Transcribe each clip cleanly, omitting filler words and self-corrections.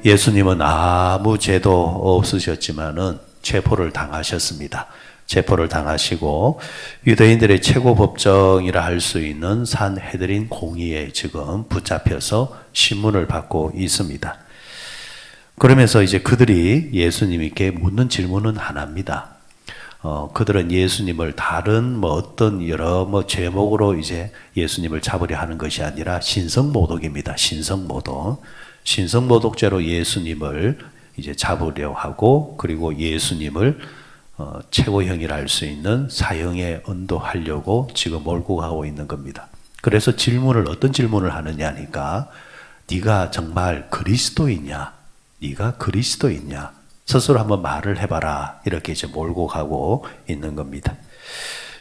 예수님은 아무 죄도 없으셨지만은 체포를 당하셨습니다. 체포를 당하시고 유대인들의 최고 법정이라 할 수 있는 산헤드린 공의에 지금 붙잡혀서 신문을 받고 있습니다. 그러면서 이제 그들이 예수님께 묻는 질문은 하나입니다. 그들은 예수님을 다른 어떤 여러 제목으로 이제 예수님을 잡으려 하는 것이 아니라 신성모독입니다. 신성모독. 신성모독죄로 예수님을 이제 잡으려 하고, 그리고 예수님을 최고형이라 할 수 있는 사형에 언도하려고 지금 몰고 가고 있는 겁니다. 그래서 어떤 질문을 하느냐니까, 네가 정말 그리스도이냐? 네가 그리스도이냐? 스스로 한번 말을 해봐라. 이렇게 이제 몰고 가고 있는 겁니다.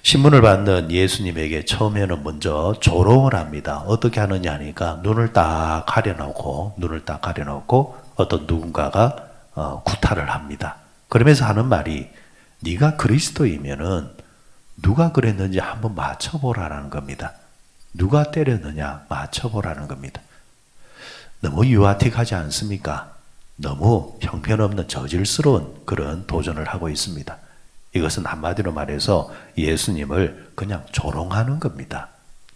신문을 받는 예수님에게 처음에는 먼저 조롱을 합니다. 어떻게 하느냐 하니까 눈을 딱 가려놓고 어떤 누군가가 구타를 합니다. 그러면서 하는 말이, 네가 그리스도이면은 누가 그랬는지 한번 맞춰보라는 겁니다. 누가 때렸느냐 맞춰보라는 겁니다. 너무 유아틱하지 않습니까? 너무 형편없는 저질스러운 그런 도전을 하고 있습니다. 이것은 한마디로 말해서 예수님을 그냥 조롱하는 겁니다.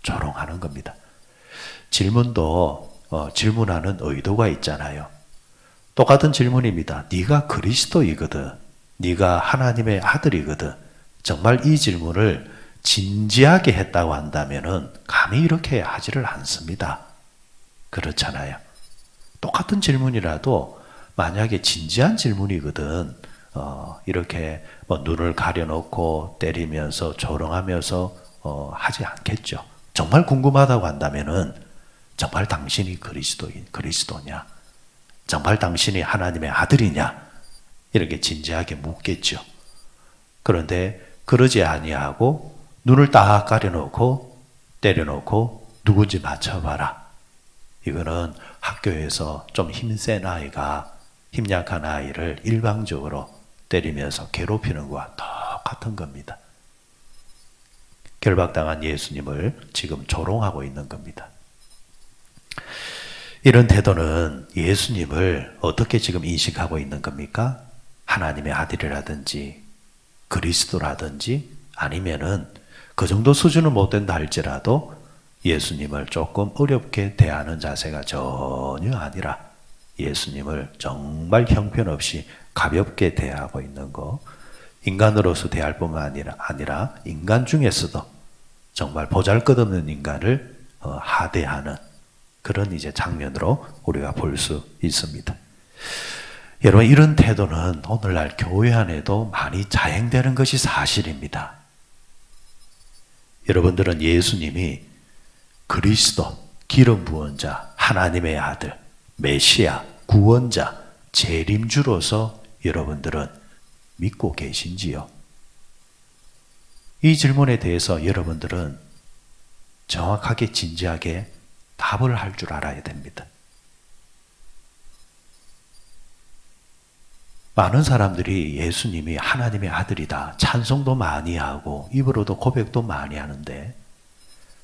조롱하는 겁니다. 질문도 질문하는 의도가 있잖아요. 똑같은 질문입니다. 네가 그리스도이거든. 네가 하나님의 아들이거든. 정말 이 질문을 진지하게 했다고 한다면은 감히 이렇게 하지를 않습니다. 그렇잖아요. 똑같은 질문이라도 만약에 진지한 질문이거든, 이렇게 눈을 가려놓고 때리면서 조롱하면서 하지 않겠죠. 정말 궁금하다고 한다면은 정말 당신이 그리스도냐? 정말 당신이 하나님의 아들이냐? 이렇게 진지하게 묻겠죠. 그런데 그러지 아니하고 눈을 딱 가려놓고 때려놓고 누군지 맞춰봐라. 이거는 학교에서 좀 힘센 아이가 힘약한 아이를 일방적으로 때리면서 괴롭히는 것과 똑같은 겁니다. 결박당한 예수님을 지금 조롱하고 있는 겁니다. 이런 태도는 예수님을 어떻게 지금 인식하고 있는 겁니까? 하나님의 아들이라든지 그리스도라든지, 아니면은 그 정도 수준은 못 된다 할지라도 예수님을 조금 어렵게 대하는 자세가 전혀 아니라 예수님을 정말 형편없이 가볍게 대하고 있는 거, 인간으로서 대할 뿐만 아니라 인간 중에서도 정말 보잘것없는 인간을 하대하는 그런 이제 장면으로 우리가 볼 수 있습니다. 여러분, 이런 태도는 오늘날 교회 안에도 많이 자행되는 것이 사실입니다. 여러분들은 예수님이 그리스도, 기름 부은 자, 하나님의 아들, 메시아, 구원자, 재림주로서 여러분들은 믿고 계신지요? 이 질문에 대해서 여러분들은 정확하게 진지하게 답을 할 줄 알아야 됩니다. 많은 사람들이 예수님이 하나님의 아들이다, 찬송도 많이 하고 입으로도 고백도 많이 하는데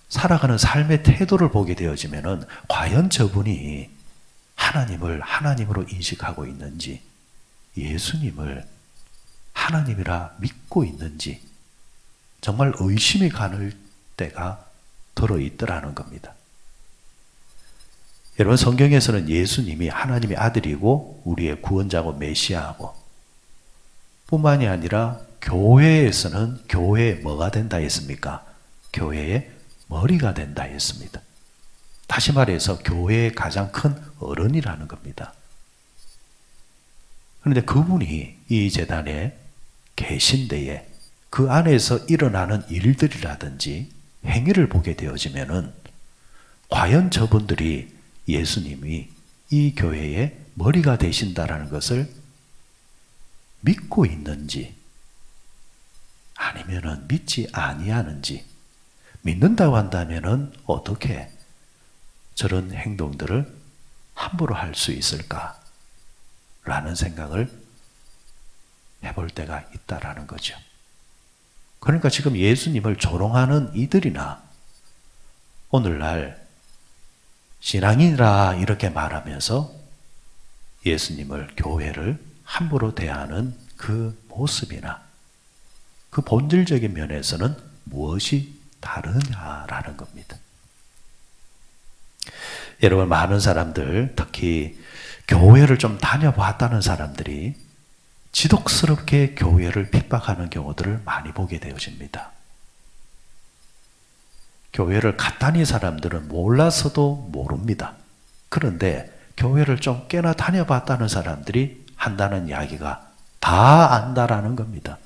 살아가는 삶의 태도를 보게 되어지면은 과연 저분이 하나님을 하나님으로 인식하고 있는지, 예수님을 하나님이라 믿고 있는지 정말 의심이 가는 때가 들어있더라는 겁니다. 여러분, 성경에서는 예수님이 하나님의 아들이고 우리의 구원자고 메시아고, 뿐만이 아니라 교회에서는 교회에 뭐가 된다 했습니까? 교회의 머리가 된다 했습니다. 다시 말해서 교회의 가장 큰 어른이라는 겁니다. 그런데 그분이 이 제단에 계신 데에 그 안에서 일어나는 일들이라든지 행위를 보게 되어지면은 과연 저분들이 예수님이 이 교회의 머리가 되신다라는 것을 믿고 있는지, 아니면은 믿지 아니하는지, 믿는다고 한다면은 어떻게 저런 행동들을 함부로 할 수 있을까라는 생각을 해볼 때가 있다라는 거죠. 그러니까 지금 예수님을 조롱하는 이들이나 오늘날 신앙인이라 이렇게 말하면서 예수님을, 교회를 함부로 대하는 그 모습이나 그 본질적인 면에서는 무엇이 다르냐라는 겁니다. 여러분, 많은 사람들, 특히 교회를 좀 다녀봤다는 사람들이 지독스럽게 교회를 핍박하는 경우들을 많이 보게 되어집니다. 교회를 갔다니 사람들은 몰라서도 모릅니다. 그런데 교회를 좀 꽤나 다녀봤다는 사람들이 한다는 이야기가 다 안다라는 겁니다.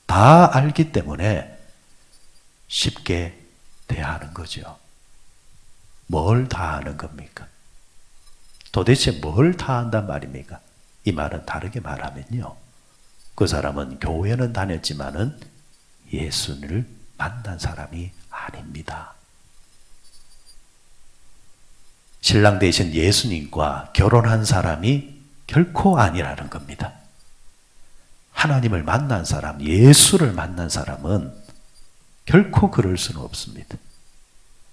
다 알기 때문에 쉽게 대하는 거죠. 뭘 다 아는 겁니까? 도대체 뭘 다 안단 말입니까? 이 말은 다르게 말하면요, 그 사람은 교회는 다녔지만은 예수를 만난 사람이 아닙니다. 신랑 되신 예수님과 결혼한 사람이 결코 아니라는 겁니다. 하나님을 만난 사람, 예수를 만난 사람은 결코 그럴 수는 없습니다.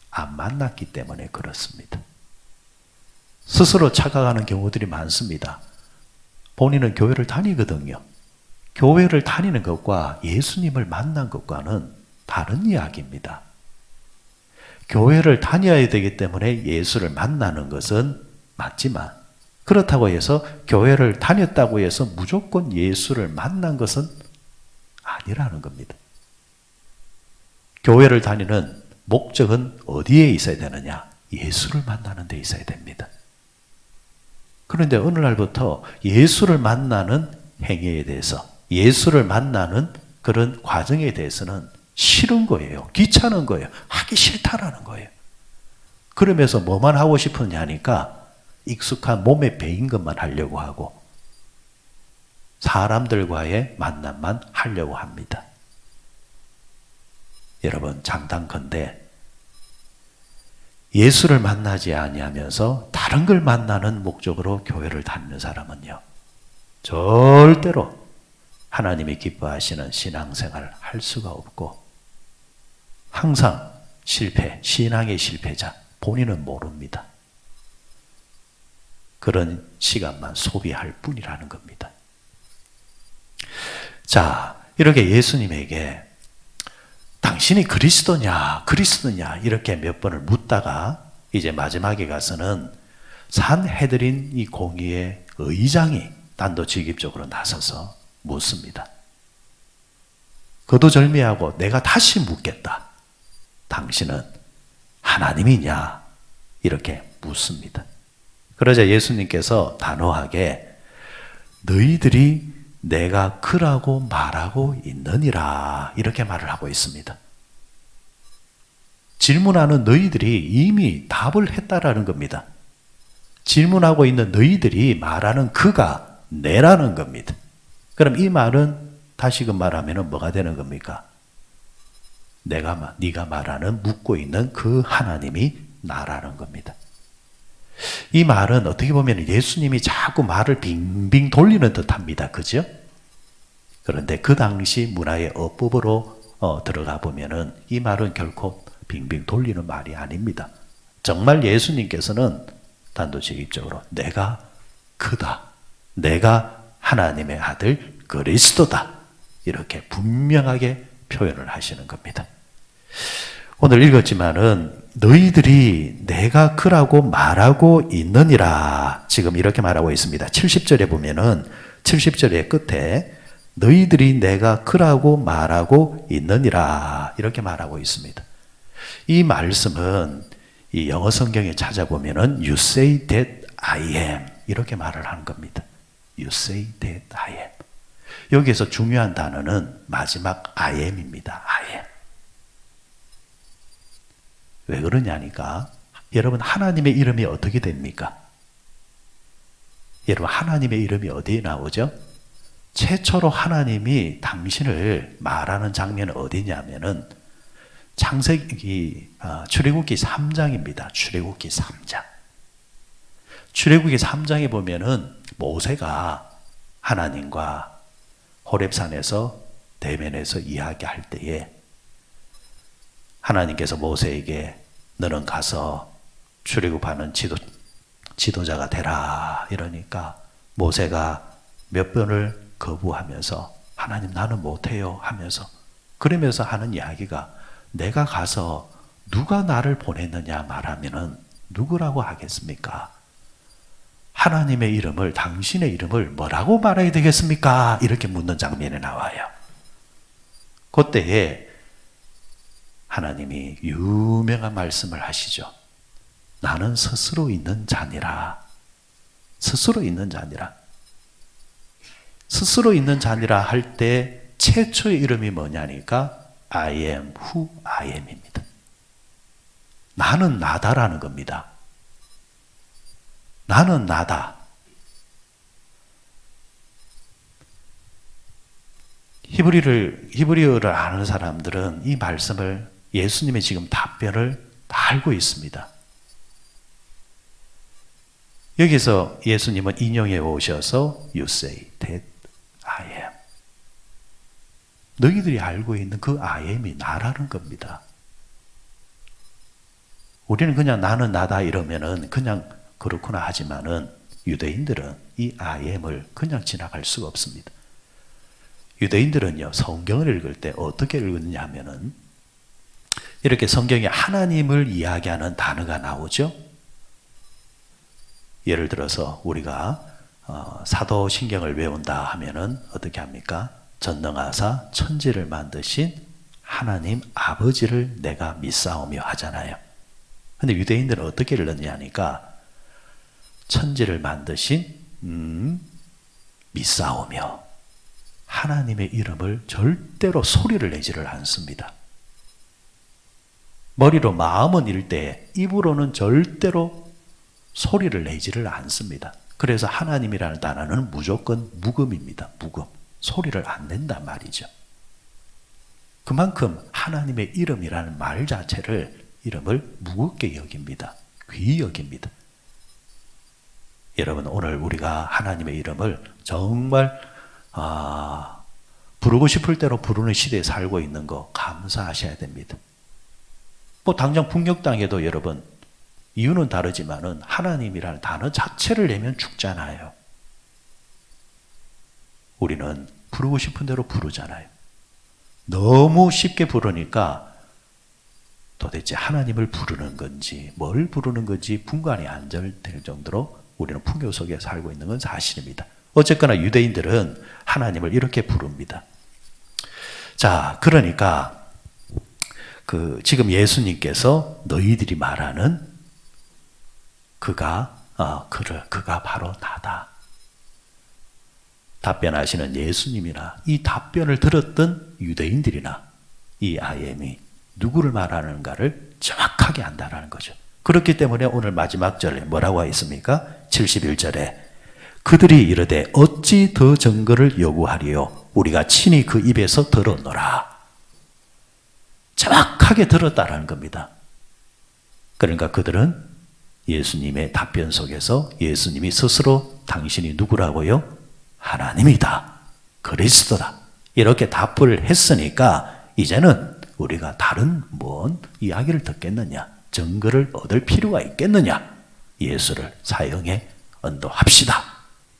안 만났기 때문에 그렇습니다. 스스로 착각하는 경우들이 많습니다. 본인은 교회를 다니거든요. 교회를 다니는 것과 예수님을 만난 것과는 다른 이야기입니다. 교회를 다녀야 되기 때문에 예수를 만나는 것은 맞지만, 그렇다고 해서 교회를 다녔다고 해서 무조건 예수를 만난 것은 아니라는 겁니다. 교회를 다니는 목적은 어디에 있어야 되느냐? 예수를 만나는 데 있어야 됩니다. 그런데 어느 날부터 예수를 만나는 행위에 대해서, 예수를 만나는 그런 과정에 대해서는 싫은 거예요. 귀찮은 거예요. 하기 싫다라는 거예요. 그러면서 뭐만 하고 싶으냐니까 익숙한 몸에 배인 것만 하려고 하고 사람들과의 만남만 하려고 합니다. 여러분, 장단컨대 예수를 만나지 아니하면서 다른 걸 만나는 목적으로 교회를 다니는 사람은요, 절대로 하나님이 기뻐하시는 신앙생활을 할 수가 없고 항상 실패, 신앙의 실패자, 본인은 모릅니다. 그런 시간만 소비할 뿐이라는 겁니다. 자, 이렇게 예수님에게 당신이 그리스도냐, 그리스도냐 이렇게 몇 번을 묻다가 이제 마지막에 가서는 산헤드린 이 공의의 의장이 단도직입적으로 나서서 묻습니다. 거두절미하고 내가 다시 묻겠다. 당신은 하나님이냐? 이렇게 묻습니다. 그러자 예수님께서 단호하게 너희들이 내가 그라고 말하고 있느니라 이렇게 말을 하고 있습니다. 질문하는 너희들이 이미 답을 했다라는 겁니다. 질문하고 있는 너희들이 말하는 그가 내라는 겁니다. 그럼 이 말은 다시금 말하면 뭐가 되는 겁니까? 네가 말하는 묻고 있는 그 하나님이 나라는 겁니다. 이 말은 어떻게 보면 예수님이 자꾸 말을 빙빙 돌리는 듯합니다. 그죠? 그런데 그 당시 문화의 어법으로 들어가 보면은 이 말은 결코 빙빙 돌리는 말이 아닙니다. 정말 예수님께서는 단도직입적으로 내가 그다. 내가 하나님의 아들 그리스도다. 이렇게 분명하게 표현을 하시는 겁니다. 오늘 읽었지만은 너희들이 내가 그라고 말하고 있느니라 지금 이렇게 말하고 있습니다. 70절에 보면은 70절의 끝에 너희들이 내가 그라고 말하고 있느니라 이렇게 말하고 있습니다. 이 말씀은 이 영어 성경에 찾아보면은 You say that I am 이렇게 말을 하는 겁니다. You say that I am. 여기에서 중요한 단어는 마지막 I am입니다. I am. 왜 그러냐니까 여러분 하나님의 이름이 어떻게 됩니까? 여러분 하나님의 이름이 어디에 나오죠? 최초로 하나님이 당신을 말하는 장면은 어디냐면은 출애굽기 3장입니다. 출애굽기 3장. 출애굽기 3장에 보면은 모세가 하나님과 호렙산에서 대면에서 이야기할 때에 하나님께서 모세에게 너는 가서 출애굽하는 지도자가 되라 이러니까 모세가 몇 번을 거부하면서 하나님 나는 못해요 하면서 그러면서 하는 이야기가 내가 가서 누가 나를 보냈느냐 말하면은 누구라고 하겠습니까? 하나님의 이름을 당신의 이름을 뭐라고 말해야 되겠습니까? 이렇게 묻는 장면이 나와요. 그때에 하나님이 유명한 말씀을 하시죠. 나는 스스로 있는 자니라. 스스로 있는 자니라. 스스로 있는 자니라 할 때 최초의 이름이 뭐냐니까 I am who I am입니다. 나는 나다라는 겁니다. 나는 나다. 히브리어를 아는 사람들은 이 말씀을 예수님의 지금 답변을 다 알고 있습니다. 여기서 예수님은 인용해 오셔서 You say that I am. 너희들이 알고 있는 그 I am이 나라는 겁니다. 우리는 그냥 나는 나다 이러면은 그냥 그렇구나 하지만은 유대인들은 이 I am을 그냥 지나갈 수가 없습니다. 유대인들은요, 성경을 읽을 때 어떻게 읽느냐 하면은 이렇게 성경에 하나님을 이야기하는 단어가 나오죠. 예를 들어서 우리가 사도신경을 외운다 하면은 어떻게 합니까? 전능하사 천지를 만드신 하나님 아버지를 내가 믿사오며 하잖아요. 근데 유대인들은 어떻게 읽느냐니까 천지를 만드신 믿사오며 하나님의 이름을 절대로 소리를 내지를 않습니다. 머리로 마음은 읽을 때 입으로는 절대로 소리를 내지를 않습니다. 그래서 하나님이라는 단어는 무조건 묵음입니다. 묵음. 소리를 안 낸단 말이죠. 그만큼 하나님의 이름이라는 말 자체를 이름을 무겁게 여깁니다. 귀히 여깁니다. 여러분 오늘 우리가 하나님의 이름을 정말 부르고 싶을 대로 부르는 시대에 살고 있는 거 감사하셔야 됩니다. 뭐 당장 풍력당에도 여러분 이유는 다르지만은 하나님이라는 단어 자체를 내면 죽잖아요. 우리는 부르고 싶은 대로 부르잖아요. 너무 쉽게 부르니까 도대체 하나님을 부르는 건지 뭘 부르는 건지 분간이 안 될 정도로 우리는 풍요 속에 살고 있는 건 사실입니다. 어쨌거나 유대인들은 하나님을 이렇게 부릅니다. 자, 그러니까 지금 예수님께서 너희들이 말하는 그가 바로 나다. 답변하시는 예수님이나 이 답변을 들었던 유대인들이나 이 IM이 누구를 말하는가를 정확하게 안다라는 거죠. 그렇기 때문에 오늘 마지막 절에 뭐라고 하였습니까? 71절에 그들이 이르되 어찌 더 증거를 요구하리요? 우리가 친히 그 입에서 들었노라. 정확하게 들었다라는 겁니다. 그러니까 그들은 예수님의 답변 속에서 예수님이 스스로 당신이 누구라고요? 하나님이다. 그리스도다. 이렇게 답을 했으니까 이제는 우리가 다른 뭔 이야기를 듣겠느냐? 증거를 얻을 필요가 있겠느냐? 예수를 사형에 언도합시다.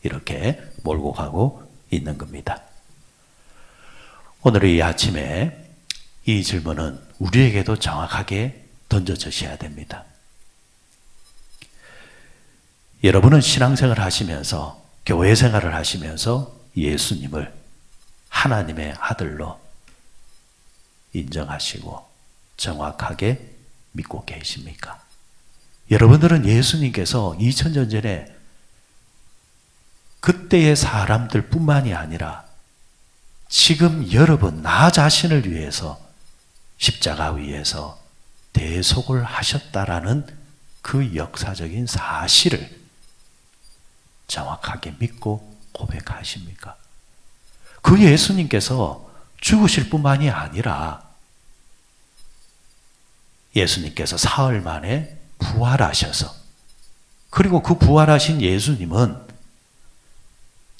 이렇게 몰고 가고 있는 겁니다. 오늘 이 아침에 이 질문은 우리에게도 정확하게 던져주셔야 됩니다. 여러분은 신앙생활을 하시면서 교회 생활을 하시면서 예수님을 하나님의 아들로 인정하시고 정확하게 믿고 계십니까? 여러분들은 예수님께서 2000년 전에 그때의 사람들 뿐만이 아니라 지금 여러분 나 자신을 위해서 십자가 위에서 대속을 하셨다라는 그 역사적인 사실을 정확하게 믿고 고백하십니까? 그 예수님께서 죽으실 뿐만이 아니라 예수님께서 사흘 만에 부활하셔서 그리고 그 부활하신 예수님은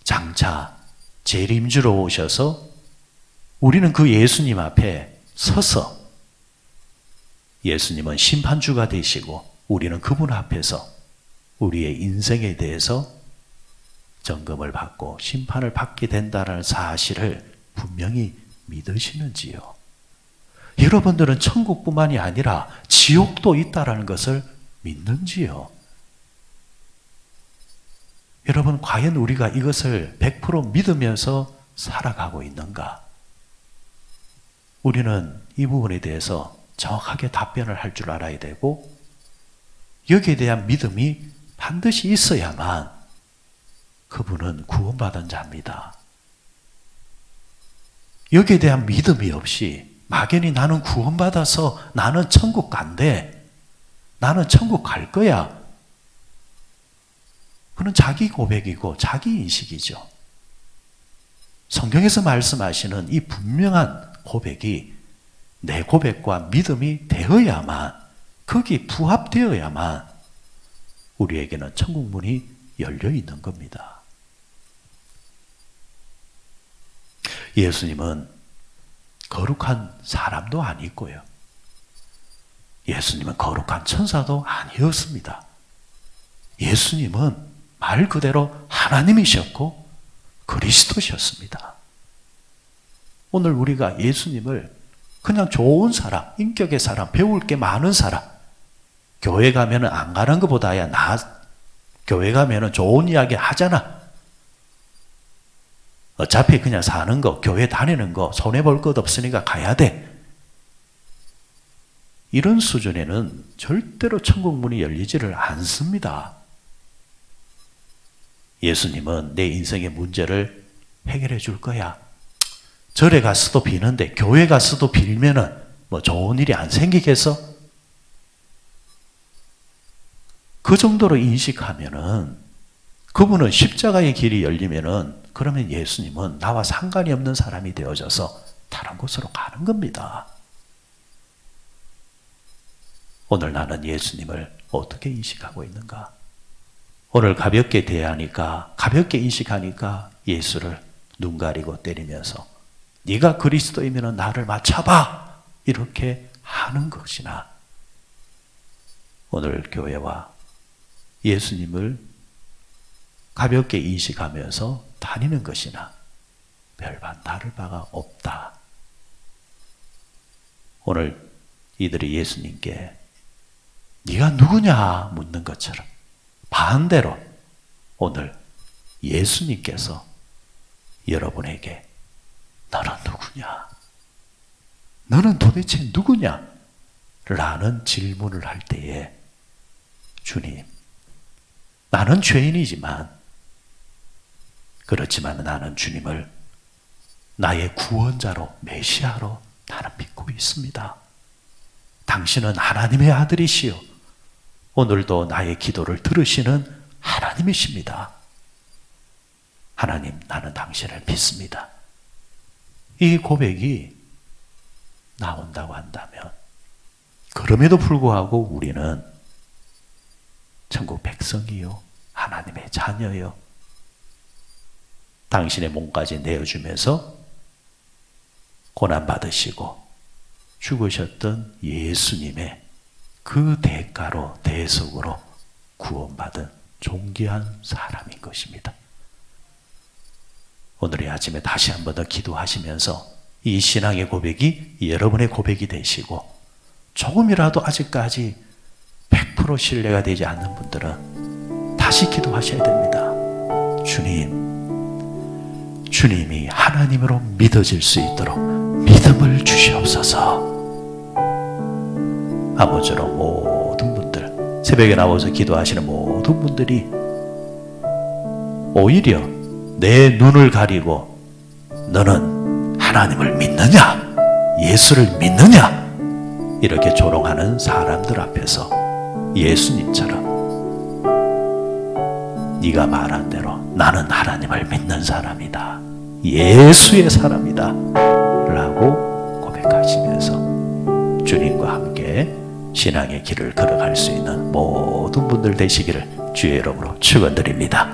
장차 재림주로 오셔서 우리는 그 예수님 앞에 서서 예수님은 심판주가 되시고 우리는 그분 앞에서 우리의 인생에 대해서 점검을 받고 심판을 받게 된다는 사실을 분명히 믿으시는지요? 여러분들은 천국뿐만이 아니라 지옥도 있다는 것을 믿는지요? 여러분, 과연 우리가 이것을 100% 믿으면서 살아가고 있는가? 우리는 이 부분에 대해서 정확하게 답변을 할 줄 알아야 되고, 여기에 대한 믿음이 반드시 있어야만 그분은 구원받은 자입니다. 여기에 대한 믿음이 없이 막연히 나는 구원받아서 나는 천국 간대, 나는 천국 갈 거야, 그건 자기 고백이고 자기 인식이죠. 성경에서 말씀하시는 이 분명한 고백이 내 고백과 믿음이 되어야만, 거기 부합되어야만 우리에게는 천국 문이 열려 있는 겁니다. 예수님은 거룩한 사람도 아니고요, 예수님은 거룩한 천사도 아니었습니다. 예수님은 말 그대로 하나님이셨고 그리스도셨습니다. 오늘 우리가 예수님을 그냥 좋은 사람, 인격의 사람, 배울 게 많은 사람, 교회 가면은 안 가는 것보다야 교회 가면은 좋은 이야기 하잖아. 어차피 그냥 사는 거, 교회 다니는 거 손해볼 것 없으니까 가야 돼. 이런 수준에는 절대로 천국 문이 열리지를 않습니다. 예수님은 내 인생의 문제를 해결해 줄 거야. 절에 가서도 비는데 교회 가서도 빌면은 뭐 좋은 일이 안 생기겠어? 그 정도로 인식하면은, 그분은 십자가의 길이 열리면은, 그러면 예수님은 나와 상관이 없는 사람이 되어져서 다른 곳으로 가는 겁니다. 오늘 나는 예수님을 어떻게 인식하고 있는가? 오늘 가볍게 대하니까, 가볍게 인식하니까 예수를 눈 가리고 때리면서 네가 그리스도이면 나를 맞춰봐, 이렇게 하는 것이나, 오늘 교회와 예수님을 가볍게 인식하면서 다니는 것이나 별반 다를 바가 없다. 오늘 이들이 예수님께 네가 누구냐 묻는 것처럼 반대로 오늘 예수님께서 여러분에게 너는 누구냐? 너는 도대체 누구냐? 라는 질문을 할 때에, 주님, 나는 죄인이지만, 그렇지만 나는 주님을 나의 구원자로, 메시아로 나는 믿고 있습니다. 당신은 하나님의 아들이시요, 오늘도 나의 기도를 들으시는 하나님이십니다. 하나님, 나는 당신을 믿습니다. 이 고백이 나온다고 한다면, 그럼에도 불구하고 우리는 천국 백성이요, 하나님의 자녀요, 당신의 몸까지 내어주면서 고난받으시고 죽으셨던 예수님의 그 대가로, 대속으로 구원받은 존귀한 사람인 것입니다. 오늘 이 아침에 다시 한 번 더 기도하시면서 이 신앙의 고백이 여러분의 고백이 되시고, 조금이라도 아직까지 100% 신뢰가 되지 않는 분들은 다시 기도하셔야 됩니다. 주님이 하나님으로 믿어질 수 있도록 믿음을 주시옵소서. 아무쪼록 모든 분들, 새벽에 나와서 기도하시는 모든 분들이 오히려 내 눈을 가리고 너는 하나님을 믿느냐? 예수를 믿느냐? 이렇게 조롱하는 사람들 앞에서 예수님처럼 네가 말한 대로 나는 하나님을 믿는 사람이다, 예수의 사람이다 라고 고백하시면서 주님과 함께 신앙의 길을 걸어갈 수 있는 모든 분들 되시기를 주의 이름으로 축원드립니다.